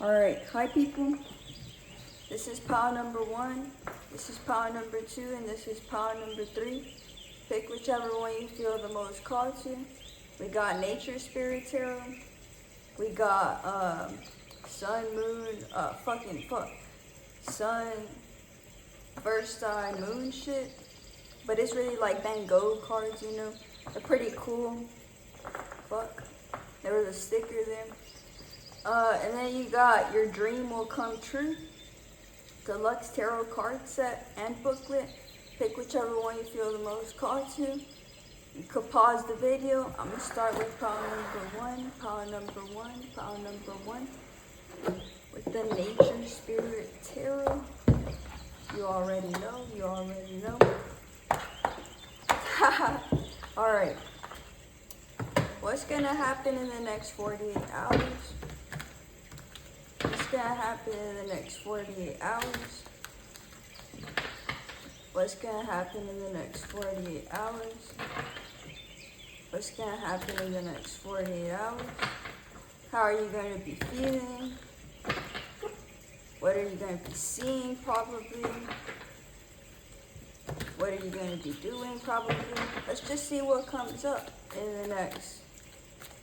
Alright, hi people. This is pile number 1, this is pile number 2, and this is pile number 3. Pick whichever one you feel the most called to. We got Nature Spirit Tarot. We got Sun, Moon, Sun, First Eye, Moon shit. But it's really like Van Gogh cards, you know. They're pretty cool. Fuck. There was a sticker there. And then you got Your Dream Will Come True, Deluxe Tarot card set and booklet. Pick whichever one you feel the most called to. You could pause the video. I'm going to start with pile number one, with the Nature Spirit Tarot. You already know. Alright. What's going to happen in the next 48 hours? What's going to happen in the next 48 hours? What's going to happen in the next 48 hours? What's going to happen in the next 48 hours? How are you going to be feeling? What are you going to be seeing probably? What are you going to be doing probably? Let's just see what comes up in the next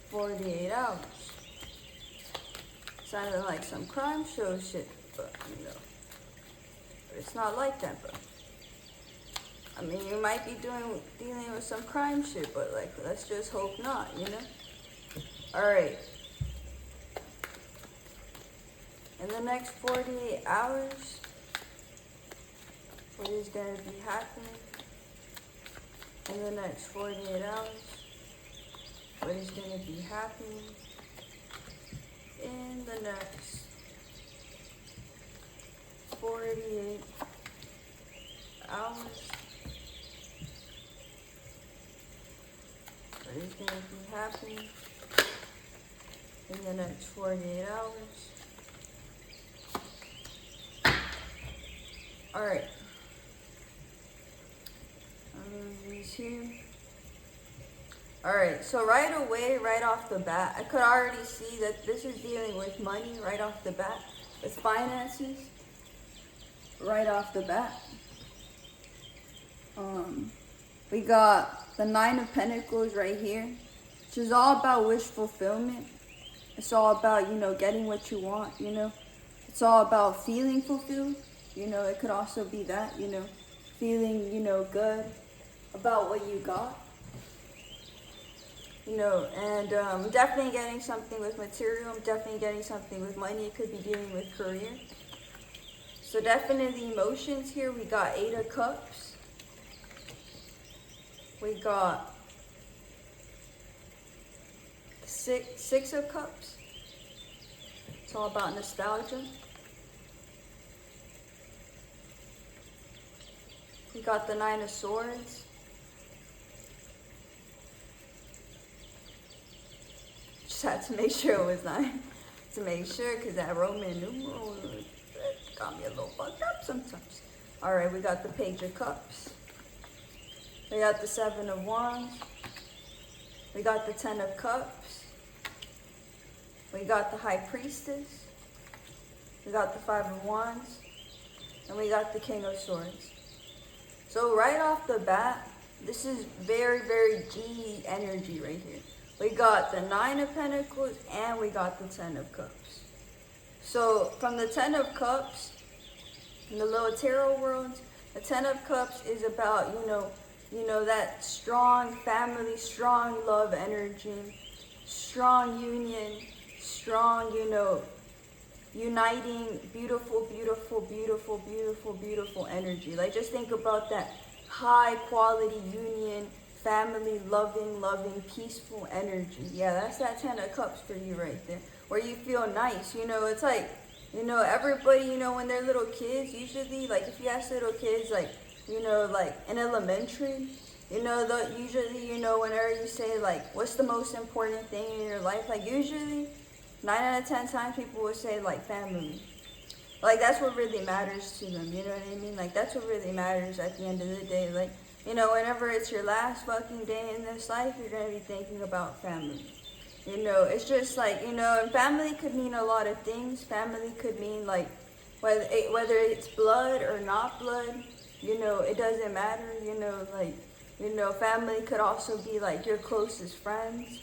48 hours. Sounded like some crime show shit, but you know. But it's not like that, bro. I mean, you might be dealing with some crime shit, but like, let's just hope not, you know? Alright. In the next 48 hours, what is going to be happening? In the next 48 hours, what is going to be happening? In the next 48 hours, what is going to be happening in the next 48 hours? Alright. These here. Alright, so right away, right off the bat, I could already see that this is dealing with money right off the bat, with finances, right off the bat. We got the 9 of Pentacles right here, which is all about wish fulfillment. It's all about, you know, getting what you want, you know. It's all about feeling fulfilled, you know. It could also be that, you know, feeling, you know, good about what you got. You know, and I'm definitely getting something with material. I'm definitely getting something with money. It could be dealing with career. So definitely emotions here. We got 8 of Cups. We got six of Cups. It's all about nostalgia. We got the 9 of Swords. Had to make sure it was 9, to make sure, because that Roman numeral got me a little fucked up sometimes. Alright, we got the Page of Cups. We got the 7 of Wands. We got the 10 of Cups. We got the High Priestess. We got the 5 of Wands. And we got the King of Swords. So right off the bat, this is very, very G energy right here. We got the 9 of Pentacles and we got the 10 of Cups. So from the 10 of Cups, in the little tarot world, the 10 of Cups is about, you know that strong family, strong love energy, strong union, strong, you know, uniting, beautiful, beautiful, beautiful, beautiful, beautiful energy. Like, just think about that high quality union, family, loving, peaceful energy. Yeah, that's that 10 of Cups for you right there. Where you feel nice, you know, it's like, you know, everybody, you know, when they're little kids, usually, like, if you ask little kids, like, you know, like, in elementary, you know, usually, you know, whenever you say, like, what's the most important thing in your life, like, usually, 9 out of 10 times people would say, like, family. Like, that's what really matters to them, you know what I mean? Like, that's what really matters at the end of the day, like, you know, whenever it's your last fucking day in this life, you're going to be thinking about family. You know, it's just like, you know, and family could mean a lot of things. Family could mean like, whether it's blood or not blood, you know, it doesn't matter, you know, like, you know, family could also be like your closest friends.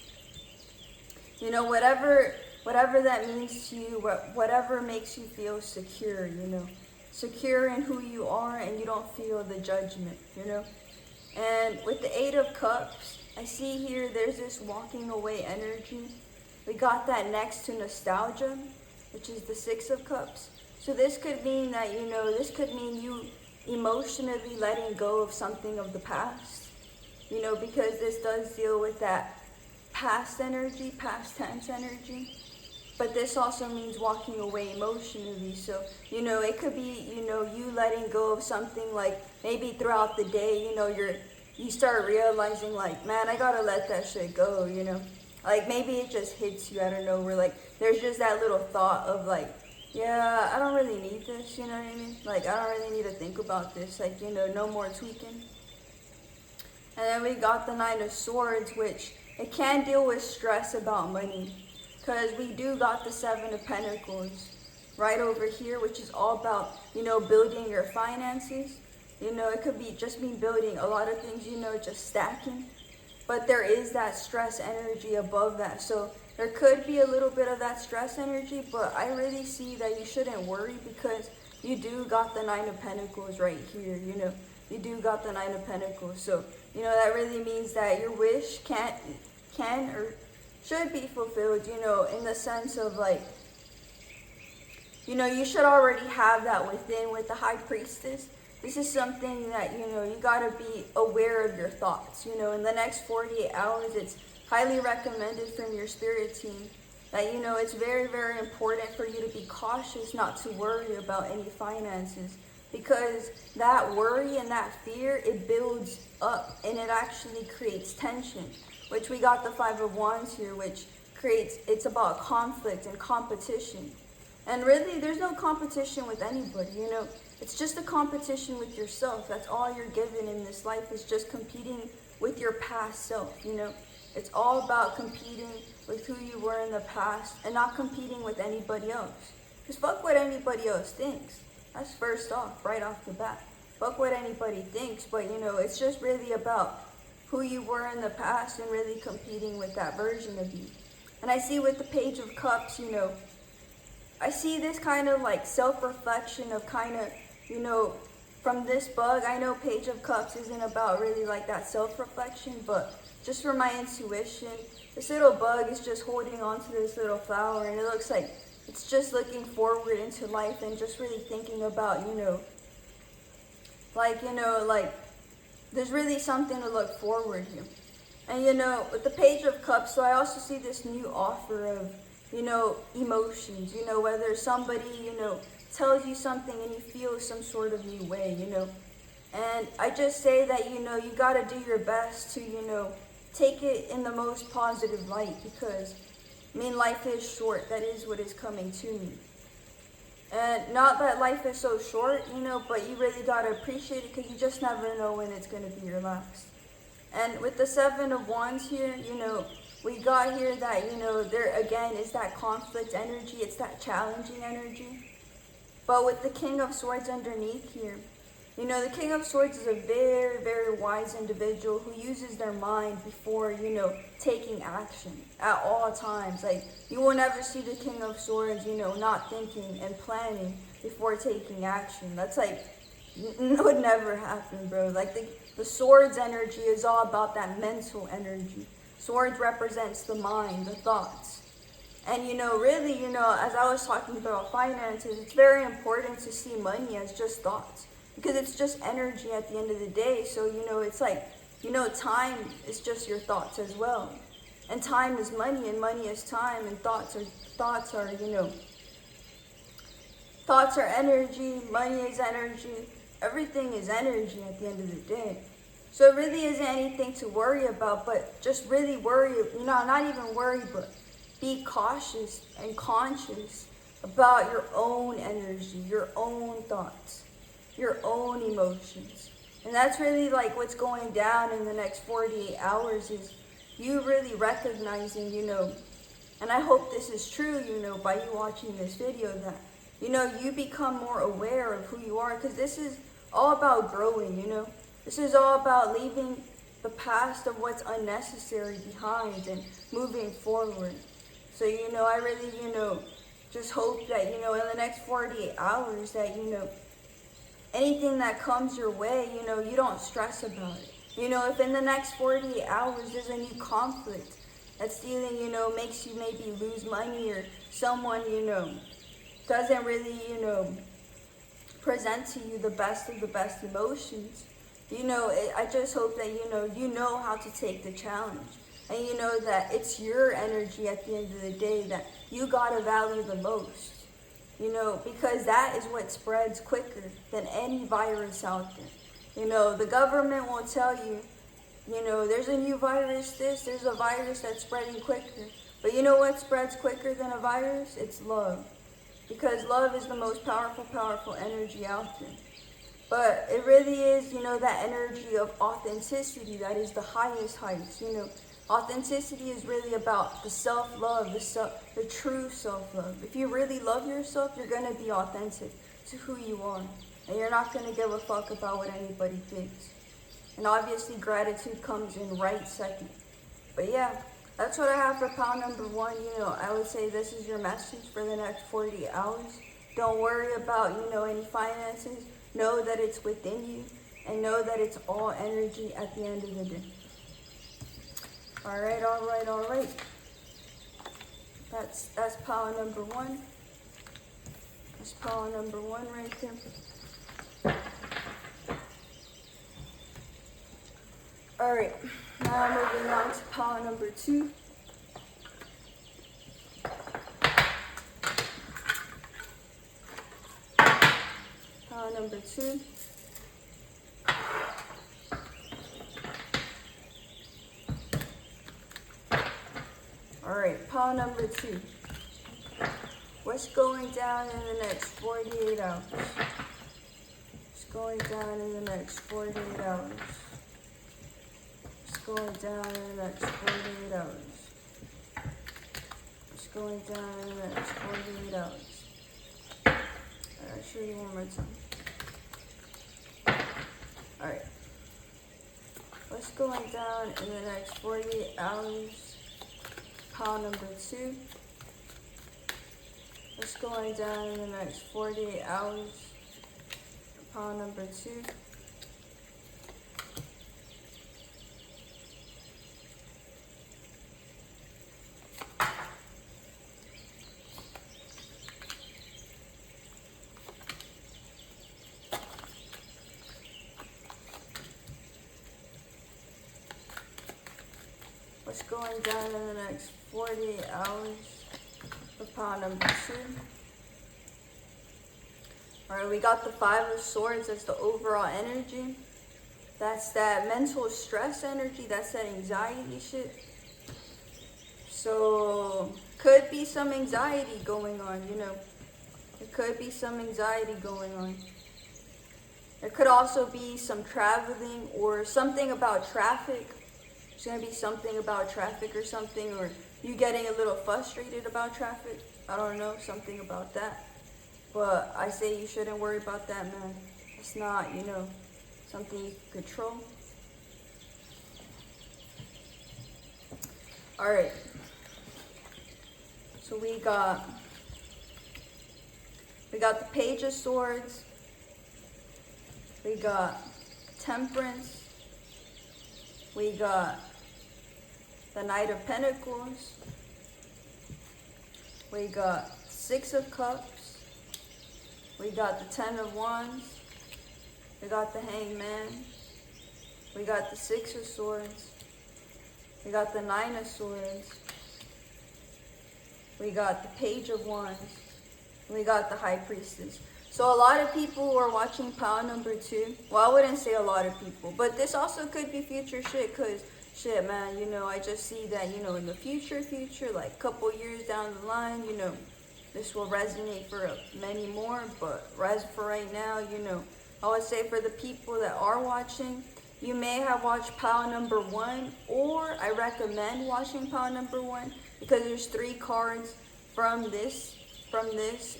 You know, whatever that means to you, whatever makes you feel secure, you know, secure in who you are and you don't feel the judgment, you know. And with the Eight of Cups, I see here there's this walking away energy. We got that next to nostalgia, which is the Six of Cups. So this could mean that, you know, this could mean you emotionally letting go of something of the past, you know, because this does deal with that past energy, past tense energy. But this also means walking away emotionally. So, you know, it could be, you know, you letting go of something like maybe throughout the day, you know, you start realizing like, man, I gotta let that shit go, you know. Like maybe it just hits you out of nowhere. Like there's just that little thought of like, yeah, I don't really need this, you know what I mean? Like I don't really need to think about this. Like, you know, no more tweaking. And then we got the Nine of Swords, which it can deal with stress about money. Because we do got the Seven of Pentacles right over here, which is all about, you know, building your finances. You know, it could be just me building a lot of things, you know, just stacking. But there is that stress energy above that. So there could be a little bit of that stress energy, but I really see that you shouldn't worry because you do got the Nine of Pentacles right here, you know. You do got the Nine of Pentacles. So, you know, that really means that your wish can or should be fulfilled, you know, in the sense of like, you know, you should already have that within with the High Priestess. This is something that, you know, you got to be aware of your thoughts. You know, in the next 48 hours, it's highly recommended from your spirit team that, you know, it's very, very important for you to be cautious not to worry about any finances. Because that worry and that fear, it builds up and it actually creates tension. Which we got the Five of Wands here, which creates, it's about conflict and competition. And really, there's no competition with anybody, you know. It's just a competition with yourself. That's all you're given in this life is just competing with your past self, you know. It's all about competing with who you were in the past and not competing with anybody else. Because fuck what anybody else thinks. That's first off, right off the bat. Fuck what anybody thinks, but, you know, it's just really about who you were in the past and really competing with that version of you. And I see with the Page of Cups, you know, I see this kind of like self-reflection of kind of, you know, from this bug. I know Page of Cups isn't about really like that self-reflection, but just for my intuition, this little bug is just holding on to this little flower and it looks like it's just looking forward into life and just really thinking about, you know, like there's really something to look forward to. And, you know, with the Page of Cups, so I also see this new offer of, you know, emotions, you know, whether somebody, you know, tells you something and you feel some sort of new way, you know. And I just say that, you know, you got to do your best to, you know, take it in the most positive light because, I mean, life is short. That is what is coming to me. And not that life is so short, you know, but you really got to appreciate it because you just never know when it's going to be your last. And with the Seven of Wands here, you know, we got here that, you know, there again is that conflict energy. It's that challenging energy. But with the King of Swords underneath here, you know, the King of Swords is a very, very wise individual who uses their mind before, you know, taking action at all times. Like, you will never see the King of Swords, you know, not thinking and planning before taking action. That's like, would never happen, bro. Like, the Swords energy is all about that mental energy. Swords represents the mind, the thoughts. And, you know, really, you know, as I was talking about finances, it's very important to see money as just thoughts. Because it's just energy at the end of the day. So, you know, it's like, you know, time is just your thoughts as well. And time is money, and money is time, and thoughts are, you know, thoughts are energy, money is energy. Everything is energy at the end of the day. So it really isn't anything to worry about, but just really worry, you know, not even worry, but be cautious and conscious about your own energy, your own thoughts, your own emotions. And that's really like what's going down in the next 48 hours is you really recognizing, you know, And I hope this is true, by you watching this video, that, you become more aware of who you are, because this is all about growing, This is all about leaving the past of what's unnecessary behind and moving forward. So, I really, just hope that, in the next 48 hours that, anything that comes your way, you don't stress about it. If in the next 48 hours there's a new conflict that's dealing, makes you maybe lose money, or someone, doesn't really, present to you the best of the best emotions, I just hope that, you know how to take the challenge. And you know that it's your energy at the end of the day that you gotta value the most. Because that is what spreads quicker than any virus out there. The government will tell you, there's a new virus, there's a virus that's spreading quicker. But you know what spreads quicker than a virus? It's love. Because love is the most powerful energy out there. But it really is, that energy of authenticity that is the highest heights. Authenticity is really about the self-love, the true self-love. If you really love yourself, you're going to be authentic to who you are. And you're not going to give a fuck about what anybody thinks. And obviously gratitude comes in right second. But yeah, that's what I have for pile number 1. I would say this is your message for the next 48 hours. Don't worry about, any finances. Know that it's within you. And know that it's all energy at the end of the day. All right. That's pile number 1. That's pile number 1 right there. All right, now moving on to pile number 2. Pile number 2. Alright, pile number 2. What's going down in the next 48 hours? What's going down in the next 48 hours? What's going down in the next 48 hours? What's going down in the next 48 hours? Alright, I'll show you one more time. Alright. What's going down in the next 48 hours? Pile number 2. What's going down in the next 48 hours? Pile number 2. What's going down in the next 48 hours for pile number 2? Alright, we got the 5 of Swords. That's the overall energy. That's that mental stress energy. That's that anxiety shit. So, could be some anxiety going on, There could be some anxiety going on. There could also be some traveling or something about traffic. There's going to be something about traffic or something, or you getting a little frustrated about traffic. I don't know, something about that. But I say you shouldn't worry about that, man. It's not, something you can control. Alright. So we got the Page of Swords. We got Temperance. We got the Knight of Pentacles. We got 6 of Cups. We got the 10 of Wands. We got the Hanged Man. We got the 6 of Swords. We got the 9 of Swords. We got the Page of Wands. We got the High Priestess. So a lot of people who are watching pile number 2, well, I wouldn't say a lot of people, but this also could be future shit, because shit, man, I just see that, in the future, like a couple years down the line, this will resonate for many more, but for right now, I would say for the people that are watching, you may have watched pile number 1, or I recommend watching pile number 1, because there's 3 cards from this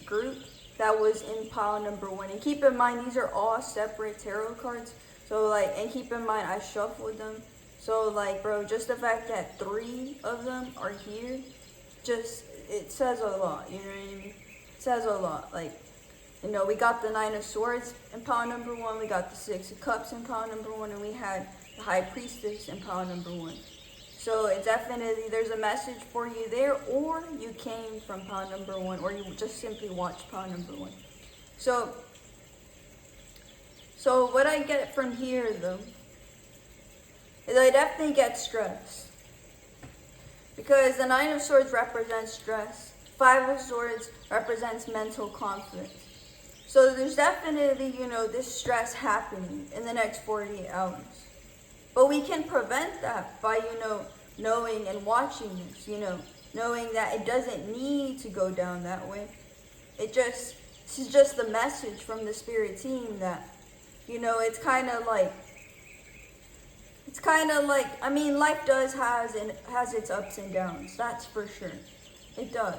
group that was in pile number 1. And keep in mind, these are all separate tarot cards. So like, and keep in mind, I shuffled them. So like, bro, just the fact that 3 of them are here, just, it says a lot, you know what I mean? It says a lot. Like, you know, we got the 9 of Swords in pile number 1, we got the 6 of Cups in pile number 1, and we had the High Priestess in pile number 1. So it definitely, there's a message for you there, or you came from pile number 1, or you just simply watched pile number 1. So what I get from here, though, is I definitely get stress. Because the 9 of Swords represents stress. 5 of Swords represents mental conflict. So there's definitely, you know, this stress happening in the next 48 hours. But we can prevent that by, you know, knowing and watching this, you know, knowing that it doesn't need to go down that way. This is just the message from the spirit team that, you know, it's kind of like, I mean, life does has its ups and downs, that's for sure. It does.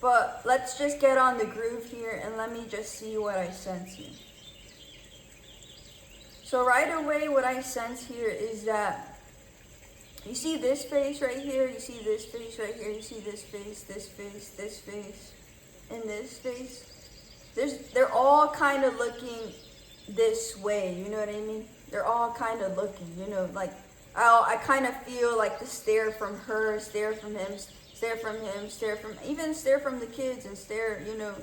But let's just get on the groove here and let me just see what I sense here. So right away, what I sense here is that you see this face right here, you see this face right here, you see this face, this face, this face, and this face. They're all kind of looking this way, you know what I mean? They're all kind of looking, you know, like I kind of feel like the stare from her, stare from him, stare from him, even stare from the kids, and stare, you know,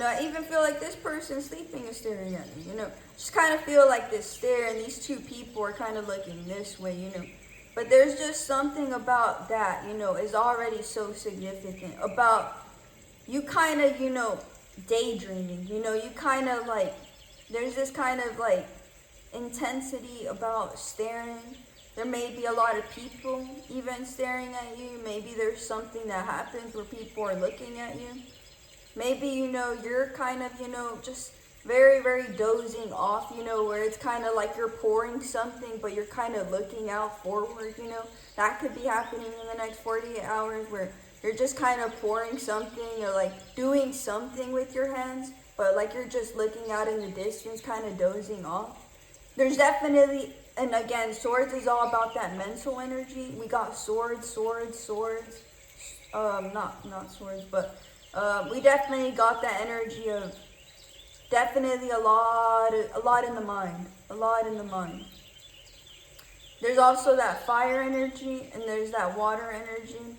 I even feel like this person sleeping is staring at me, you know. Just kind of feel like this stare, and these 2 people are kind of looking this way, you know. But there's just something about that, you know, is already so significant. About you kind of, you know, daydreaming, you know, you kind of like, there's this kind of like intensity about staring. There may be a lot of people even staring at you. Maybe there's something that happens where people are looking at you. Maybe, you know, you're kind of, you know, just very, very dozing off, you know, where it's kind of like you're pouring something, but you're kind of looking out forward, you know. That could be happening in the next 48 hours where you're just kind of pouring something or like doing something with your hands, but like you're just looking out in the distance, kind of dozing off. There's definitely, and again, Swords is all about that mental energy. We got swords, not swords, but we definitely got that energy of definitely a lot in the mind, There's also that fire energy, and there's that water energy.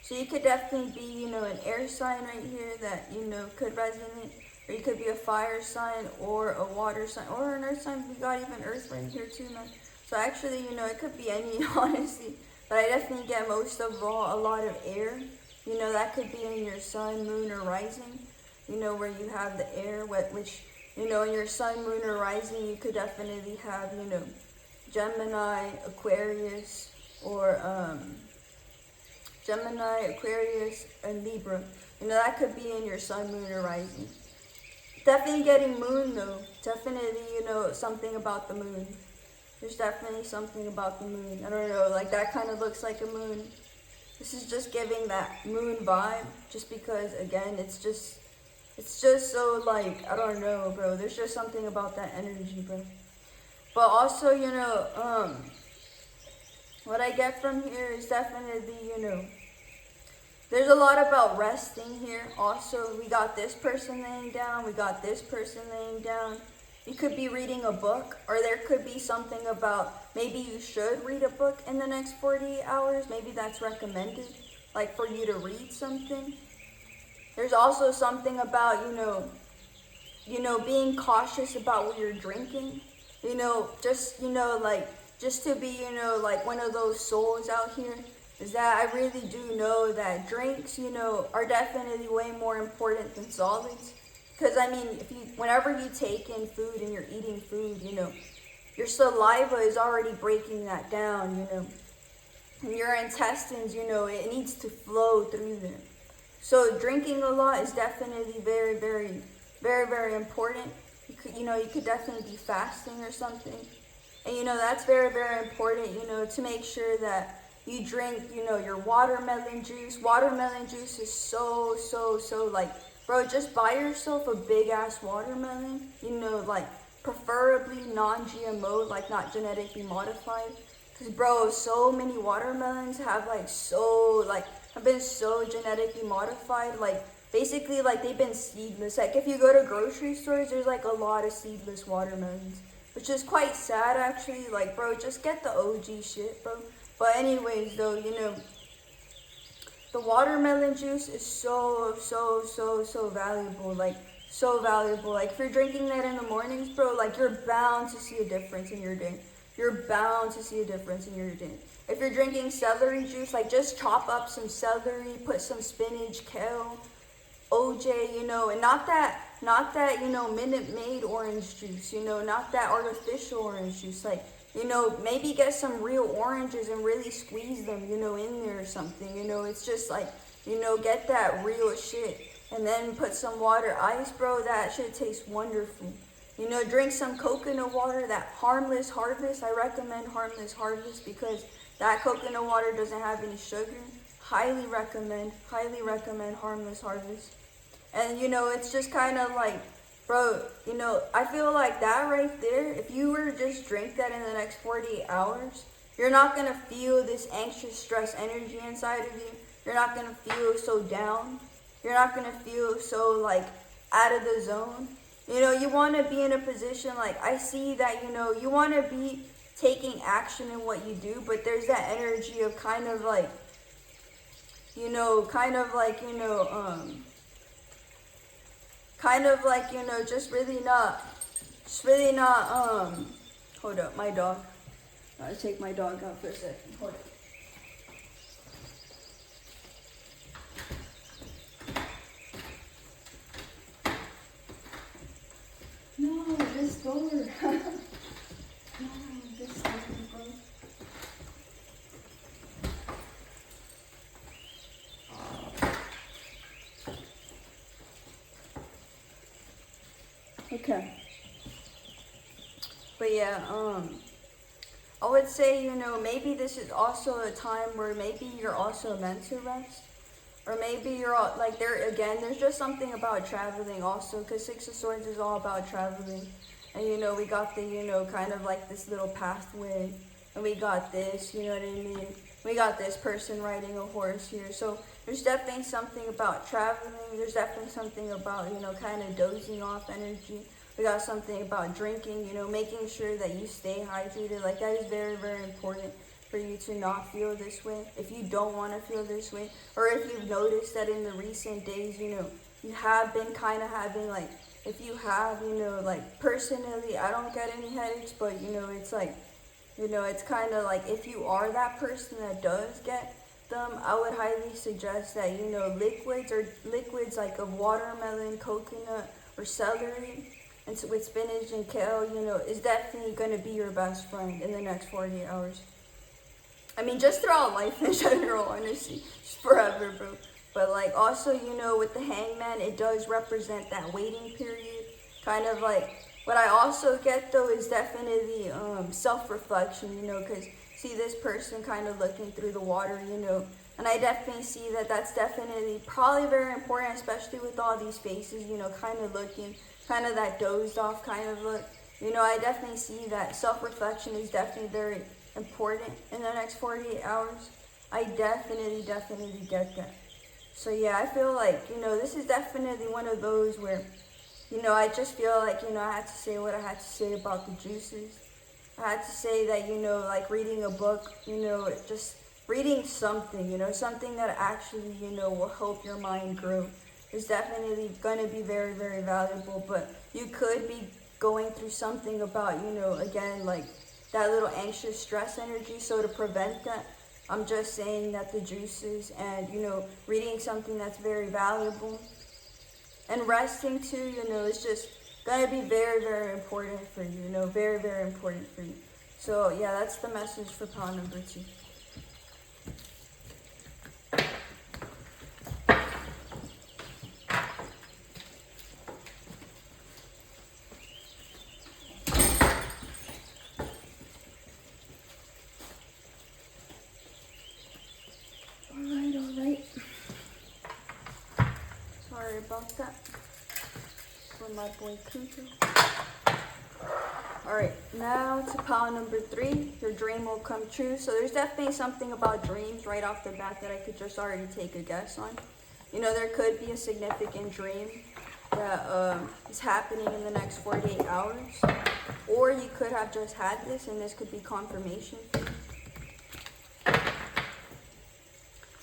So you could definitely be, you know, an air sign right here that, you know, could resonate. Or you could be a fire sign or a water sign or an earth sign. We got even earth right here too, man. So actually, you know, it could be any, honestly. But I definitely get most of all a lot of air. You know, that could be in your sun, moon, or rising. You know, where you have the air, which, you know, in your sun, moon, or rising, you could definitely have, you know, Gemini, Aquarius, or Gemini, Aquarius, and Libra. You know, that could be in your sun, moon, or rising. Definitely getting moon, though. Definitely, you know, something about the moon. There's definitely something about the moon. I don't know, like that kind of looks like a moon. This is just giving that moon vibe, just because, again, it's just so, like, I don't know, bro. There's just something about that energy, bro. But also, you know, what I get from here is definitely, you know, there's a lot about resting here. Also, we got this person laying down. We got this person laying down. You could be reading a book, or there could be something about maybe you should read a book in the next 48 hours. Maybe that's recommended, like for you to read something. There's also something about, you know, being cautious about what you're drinking. You know, just to be, you know, like one of those souls out here. Is that I really do know that drinks, you know, are definitely way more important than solids. Because, I mean, whenever you take in food and you're eating food, you know, your saliva is already breaking that down, you know. And your intestines, you know, it needs to flow through there. So drinking a lot is definitely very, very, very, very important. You could definitely be fasting or something. And, you know, that's very, very important, you know, to make sure that, You drink, you know, your watermelon juice. Watermelon juice is so like, bro, just buy yourself a big ass watermelon, you know, like preferably non-GMO, like not genetically modified. Cause bro, so many watermelons have have been so genetically modified, like basically like they've been seedless. Like if you go to grocery stores, there's like a lot of seedless watermelons, which is quite sad actually. Like bro, just get the OG shit, bro. But anyways though, you know, the watermelon juice is so valuable, like so valuable. Like if you're drinking that in the mornings, bro, like you're bound to see a difference in your day. You're bound to see a difference in your day. If you're drinking celery juice, like just chop up some celery, put some spinach, kale, OJ, you know, and not that, you know, Minute Maid orange juice, you know, not that artificial orange juice. Like, you know, maybe get some real oranges and really squeeze them, you know, in there or something, you know. It's just like, you know, get that real shit. And then put some water ice, bro, that shit tastes wonderful. You know, drink some coconut water, that Harmless Harvest. I recommend Harmless Harvest because that coconut water doesn't have any sugar. Highly recommend Harmless Harvest. And, you know, it's just kind of like, bro, you know, I feel like that right there, if you were to just drink that in the next 48 hours, you're not going to feel this anxious stress energy inside of you. You're not going to feel so down. You're not going to feel so, like, out of the zone. You know, you want to be in a position, like, I see that, you know, you want to be taking action in what you do, but there's that energy of kind of like, just really not, hold up, my dog. I'll take my dog out for a second, hold up. No, this door. No, this door, bro. Okay. But yeah, I would say, you know, maybe this is also a time where maybe you're also meant to rest. Or maybe you're all, like, there's just something about traveling also, because Six of Swords is all about traveling. And, you know, we got the, you know, kind of like this little pathway, and we got this, you know what I mean? We got this person riding a horse here. So there's definitely something about traveling. There's definitely something about, you know, kind of dozing off energy. We got something about drinking, you know, making sure that you stay hydrated. Like, that is very, very important for you to not feel this way, if you don't want to feel this way, or if you've noticed that in the recent days, you know, you have been kind of having, like, if you have, you know, like, personally, I don't get any headaches, but, you know, it's like, you know, it's kind of like, if you are that person that does get them, I would highly suggest that, you know, liquids like of watermelon, coconut, or celery, and so with spinach and kale, you know, is definitely going to be your best friend in the next 48 hours. I mean, just throughout life in general, honestly, just forever, bro. But, like, also, you know, with the Hangman, it does represent that waiting period. Kind of like, what I also get, though, is definitely self-reflection, you know, because see this person kind of looking through the water, you know, and I definitely see that that's definitely probably very important, especially with all these faces, you know, kind of looking, kind of that dozed off kind of look. You know, I definitely see that self-reflection is definitely very important in the next 48 hours. I definitely get that. So yeah, I feel like, you know, this is definitely one of those where, you know, I just feel like, you know, I had to say what I had to say about the juices. I had to say that, you know, like reading a book, you know, just reading something, you know, something that actually, you know, will help your mind grow is definitely going to be very, very valuable. But you could be going through something about, you know, again, like that little anxious stress energy. So to prevent that, I'm just saying that the juices and, you know, reading something that's very valuable and resting too, you know, is just going to be very, very important for you, you know, very, very important for you. So yeah, that's the message for pile number 2. Sorry about that. For my boy Cuckoo. Alright, now to pile number 3. Your dream will come true. So there's definitely something about dreams right off the bat that I could just already take a guess on. You know, there could be a significant dream that is happening in the next 48 hours. Or you could have just had this and this could be confirmation.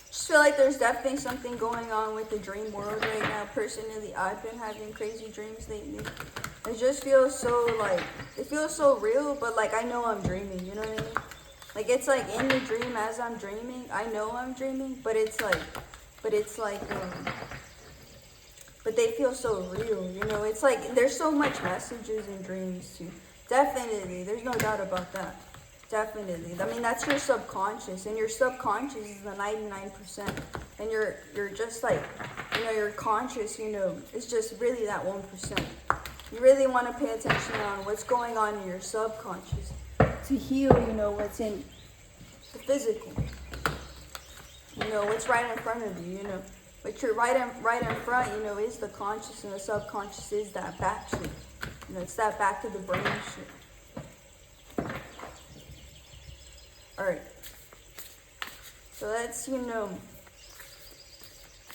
Just feel like there's definitely something going on with the dream world right now. Personally, I've been having crazy dreams lately. It just feels so like, it feels so real, but like I know I'm dreaming, you know what I mean? Like it's like in the dream as I'm dreaming, I know I'm dreaming, but they feel so real, you know? It's like there's so much messages in dreams too. Definitely, there's no doubt about that. Definitely. I mean, that's your subconscious, and your subconscious is the 99%. And you're just like, you know, your conscious, you know, it's just really that 1%. You really want to pay attention on what's going on in your subconscious to heal, you know, what's in the physical. You know, what's right in front of you, you know. What you're right in front, you know, is the conscious, and the subconscious is that back shit. You know, it's that back of the brain shit. Alright. So let's, you know,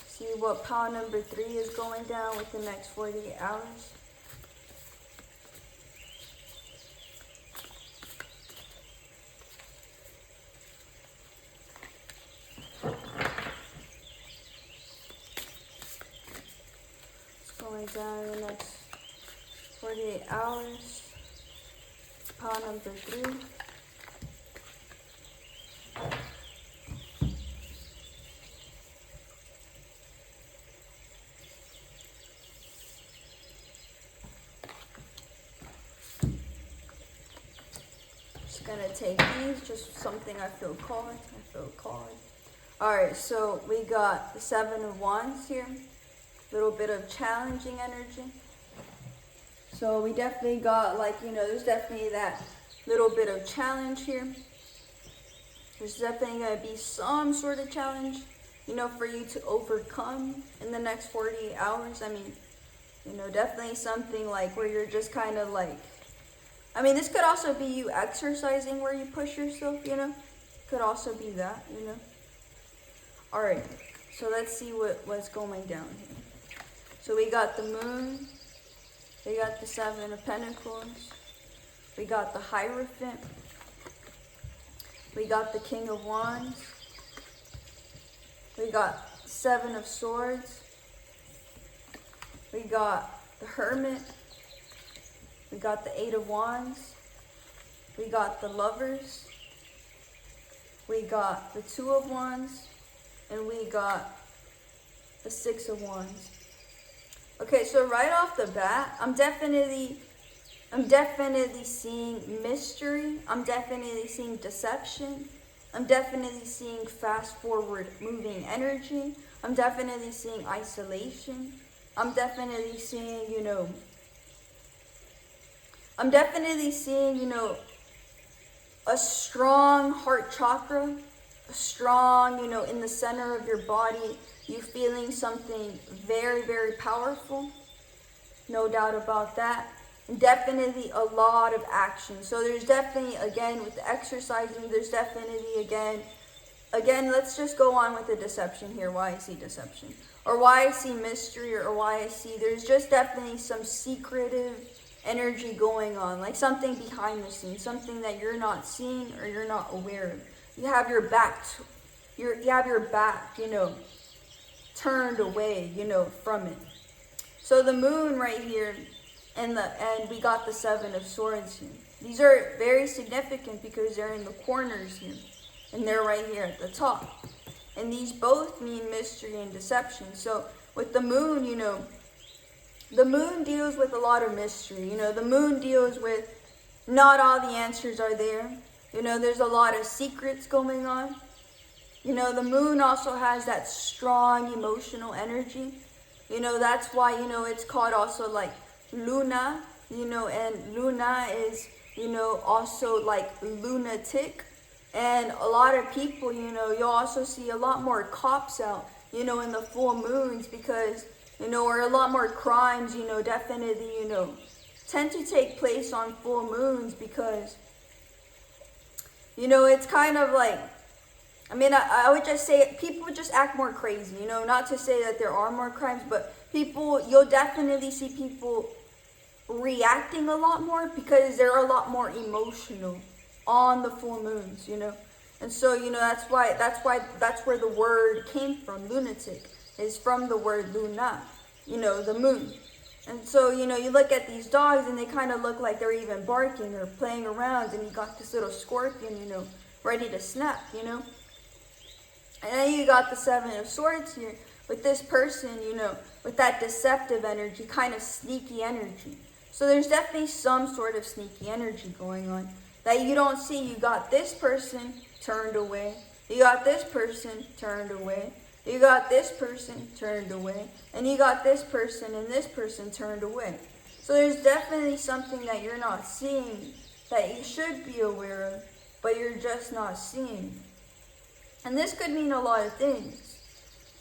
see what pile number 3 is going down with the next 48 hours. Going down in the next 48 hours. Pile number 3. Just gonna take these, just something I feel called. Alright, so we got the 7 of Wands here. Little bit of challenging energy. So we definitely got, like, you know, there's definitely that little bit of challenge here. There's definitely going to be some sort of challenge, you know, for you to overcome in the next 48 hours. I mean, you know, definitely something like where you're just kind of like, I mean, this could also be you exercising where you push yourself, you know. Could also be that, you know. Alright, so let's see what's going down here. So we got the Moon, we got the 7 of Pentacles, we got the Hierophant, we got the King of Wands, we got 7 of Swords, we got the Hermit, we got the 8 of Wands, we got the Lovers, we got the 2 of Wands, and we got the 6 of Wands. Okay, so right off the bat, I'm definitely seeing mystery. I'm definitely seeing deception. I'm definitely seeing fast forward moving energy. I'm definitely seeing isolation. I'm definitely seeing, you know, a strong heart chakra, a strong, you know, in the center of your body, you feeling something very, very powerful. No doubt about that. And definitely a lot of action. So there's definitely, again, with the exercising, there's definitely, again, let's just go on with the deception here, why I see deception. Or why I see mystery, or why I see, there's just definitely some secretive energy going on. Like something behind the scenes, something that you're not seeing or you're not aware of. You have your back, you know, turned away, you know, from it. So the Moon right here, and we got the 7 of Swords here. These are very significant because they're in the corners here, and they're right here at the top. And these both mean mystery and deception. So with the Moon, you know, the Moon deals with a lot of mystery. You know, the Moon deals with not all the answers are there. You know, there's a lot of secrets going on. You know, the Moon also has that strong emotional energy. You know, that's why, you know, it's called also like Luna, you know, and Luna is, you know, also like lunatic. And a lot of people, you know, you'll also see a lot more cops out, you know, in the full moons because, you know, or a lot more crimes, you know, definitely, you know, tend to take place on full moons because, you know, it's kind of like, I mean, I would just say people would just act more crazy, you know, not to say that there are more crimes, but people, you'll definitely see people reacting a lot more because they're a lot more emotional on the full moons, you know. And so, you know, that's where the word came from. Lunatic is from the word luna, you know, the moon. And so, you know, you look at these dogs and they kind of look like they're even barking or playing around, and you got this little scorpion, you know, ready to snap, you know. And then you got the Seven of Swords here with this person, you know, with that deceptive energy, kind of sneaky energy. So there's definitely some sort of sneaky energy going on that you don't see. You got this person turned away. You got this person turned away. You got this person turned away. And you got this person and this person turned away. So there's definitely something that you're not seeing that you should be aware of, but you're just not seeing. And this could mean a lot of things.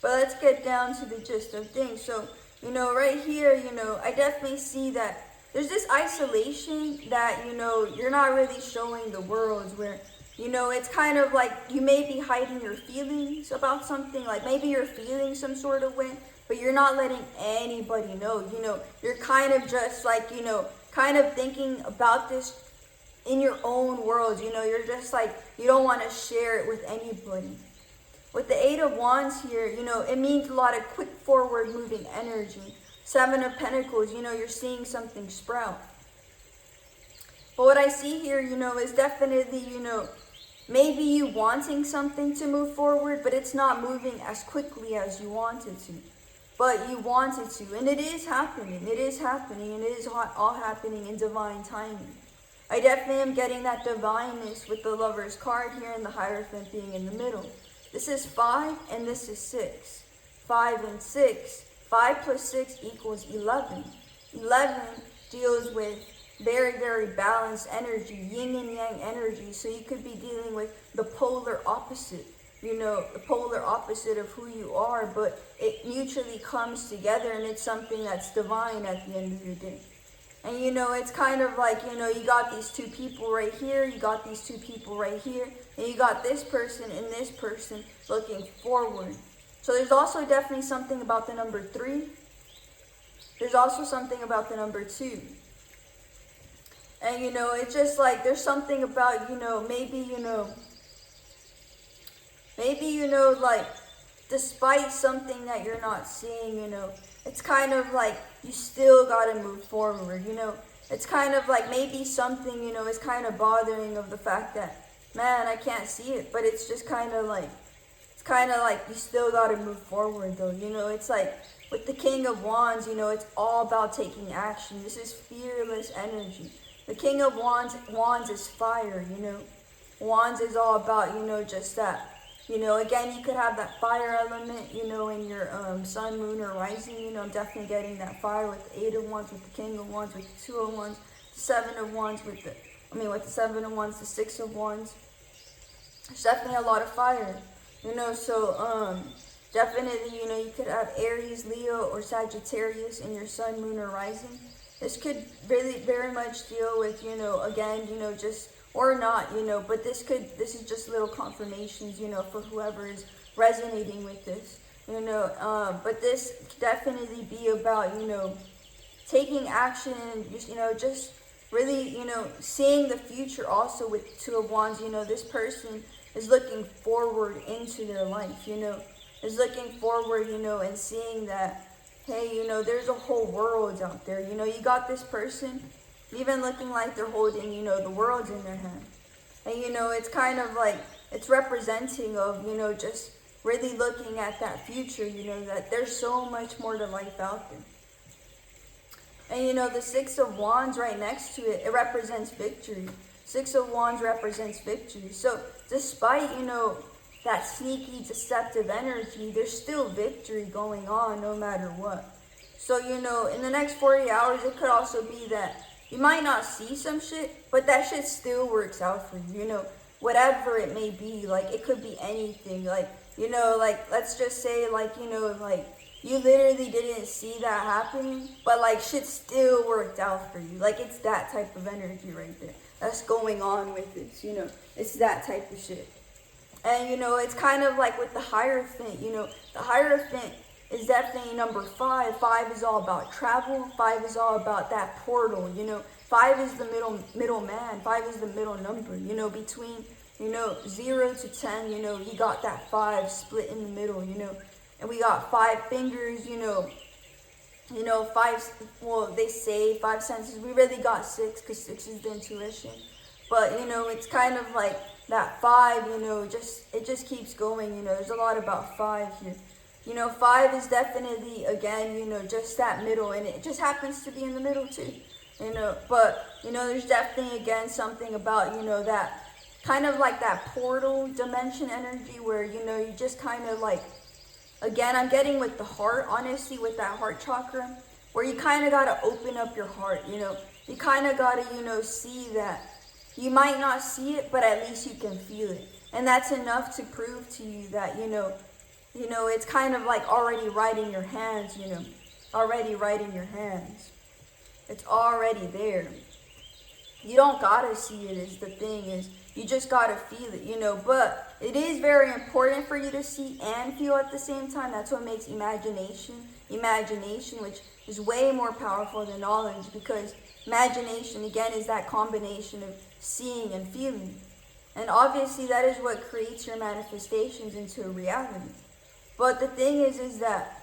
But let's get down to the gist of things. So, you know, right here, you know, I definitely see that there's this isolation that, you know, you're not really showing the world, where, you know, it's kind of like you may be hiding your feelings about something. Like maybe you're feeling some sort of way, but you're not letting anybody know. You know, you're kind of just like, you know, kind of thinking about this in your own world. You know, you're just like, you don't want to share it with anybody. With the Eight of Wands here, you know, it means a lot of quick forward moving energy. Seven of Pentacles, you know, you're seeing something sprout. But what I see here, you know, is definitely, you know, maybe you wanting something to move forward, but it's not moving as quickly as you wanted to. But you wanted to, and it is happening. It is happening, and it is all happening in divine timing. I definitely am getting that divineness with the Lover's card here and the Hierophant being in the middle. This is 5 and this is 6. 5 and 6. 5 plus 6 equals 11. 11 deals with very, very balanced energy, yin and yang energy. So you could be dealing with the polar opposite, you know, the polar opposite of who you are, but it mutually comes together and it's something that's divine at the end of the day. And, you know, it's kind of like, you know, you got these two people right here, you got these two people right here, and you got this person and this person looking forward. So there's also definitely something about the number 3. There's also something about the number 2. And, you know, it's just like there's something about, you know, maybe, like, despite something that you're not seeing, you know, it's kind of like you still got to move forward, you know. It's kind of like maybe something, you know, is kind of bothering of the fact that, man, I can't see it. But it's just kind of like, you still got to move forward, though. You know, it's like with the King of Wands, you know, it's all about taking action. This is fearless energy. The King of Wands is fire, you know. Wands is all about, you know, just that. You know, again, you could have that fire element, you know, in your sun, moon, or rising. You know, I'm definitely getting that fire with the 8 of Wands, with the King of Wands, with the 2 of Wands, the 7 of Wands, with the 7 of Wands, the 6 of Wands. There's definitely a lot of fire, you know. So, definitely, you know, you could have Aries, Leo, or Sagittarius in your sun, moon, or rising. This could really very much deal with, you know, again, you know, just, or not, you know, but this is just little confirmations, you know, for whoever is resonating with this, you know. But this could definitely be about, you know, taking action and just, you know, just really, you know, seeing the future also with 2 of Wands. You know, this person is looking forward into their life, you know, is looking forward, you know, and seeing that, hey, you know, there's a whole world out there. You know, you got this person even looking like they're holding, you know, the world in their hand. And, you know, it's kind of like, it's representing of, you know, just really looking at that future, you know, that there's so much more to life out there. And, you know, the 6 of Wands right next to it, it represents victory. 6 of Wands represents victory. So, despite, you know, that sneaky, deceptive energy, there's still victory going on no matter what. So, you know, in the next 40 hours, it could also be that you might not see some shit, but that shit still works out for you, you know, whatever it may be. Like, it could be anything. Like, you know, like, let's just say, like, you know, like, you literally didn't see that happening, but like shit still worked out for you. Like it's that type of energy right there that's going on with this, you know. It's that type of shit. And you know, it's kind of like with the Hierophant, you know, the Hierophant is definitely number 5. 5 is all about travel. 5 is all about that portal, you know. 5 is the middle man. 5 is the middle number, you know, between, you know, 0 to 10, you know, you got that 5 split in the middle, you know. And we got 5 fingers, you know, 5, well, they say 5 senses. We really got 6 because 6 is the intuition. But, you know, it's kind of like that 5, you know, it just keeps going, you know. There's a lot about 5 here. You know, 5 is definitely, again, you know, just that middle. And it just happens to be in the middle, too. You know, but, you know, there's definitely, again, something about, you know, that kind of like that portal dimension energy where, you know, you just kind of like, again, I'm getting with the heart, honestly, with that heart chakra, where you kind of got to open up your heart, you know. You kind of got to, you know, see that. You might not see it, but at least you can feel it. And that's enough to prove to you that, you know, it's kind of like already right in your hands, you know. Already right in your hands. It's already there. You don't got to see it is the thing is. You just got to feel it, you know. But it is very important for you to see and feel at the same time. That's what makes imagination, which is way more powerful than knowledge, because imagination, again, is that combination of seeing and feeling. And obviously that is what creates your manifestations into a reality. But the thing is that,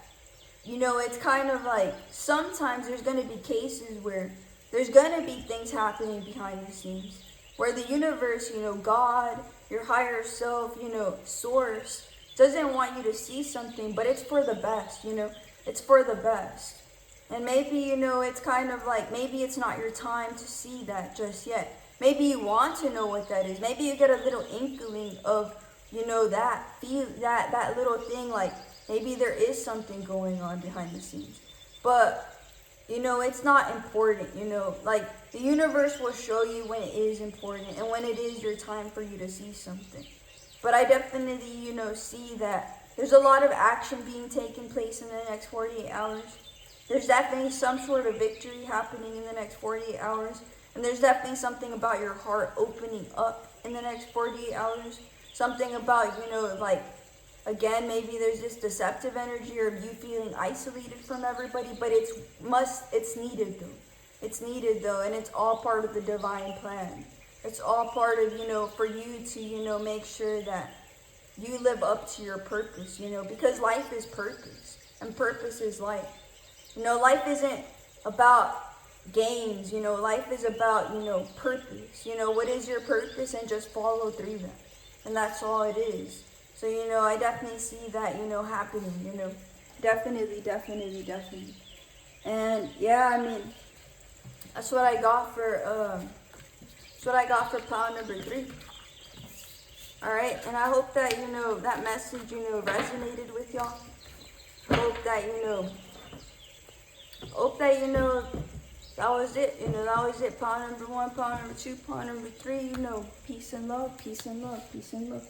you know, it's kind of like sometimes there's going to be cases where there's going to be things happening behind the scenes, where the universe, you know, God, your higher self, you know, source, doesn't want you to see something, but it's for the best, you know, it's for the best. And maybe, you know, it's kind of like, maybe it's not your time to see that just yet. Maybe you want to know what that is. Maybe you get a little inkling of, you know, that little thing, like maybe there is something going on behind the scenes. But, you know, it's not important, you know, like the universe will show you when it is important and when it is your time for you to see something. But I definitely, you know, see that there's a lot of action being taken place in the next 48 hours. There's definitely some sort of victory happening in the next 48 hours. And there's definitely something about your heart opening up in the next 48 hours. Something about, you know, like, again, maybe there's this deceptive energy or you feeling isolated from everybody, but it's needed though. It's needed though, and it's all part of the divine plan. It's all part of, you know, for you to, you know, make sure that you live up to your purpose, you know, because life is purpose and purpose is life. You know, life isn't about games, you know, life is about, you know, purpose. You know, what is your purpose, and just follow through that. And that's all it is. So, you know, I definitely see that, you know, happening, you know, definitely. And yeah, I mean, that's what I got for pound number 3. All right, and I hope that, you know, that message, you know, resonated with y'all. I hope that, you know, that was it. You know, that was it. Pound number 1, pound number 2, pound number 3, you know, peace and love, peace and love, peace and love.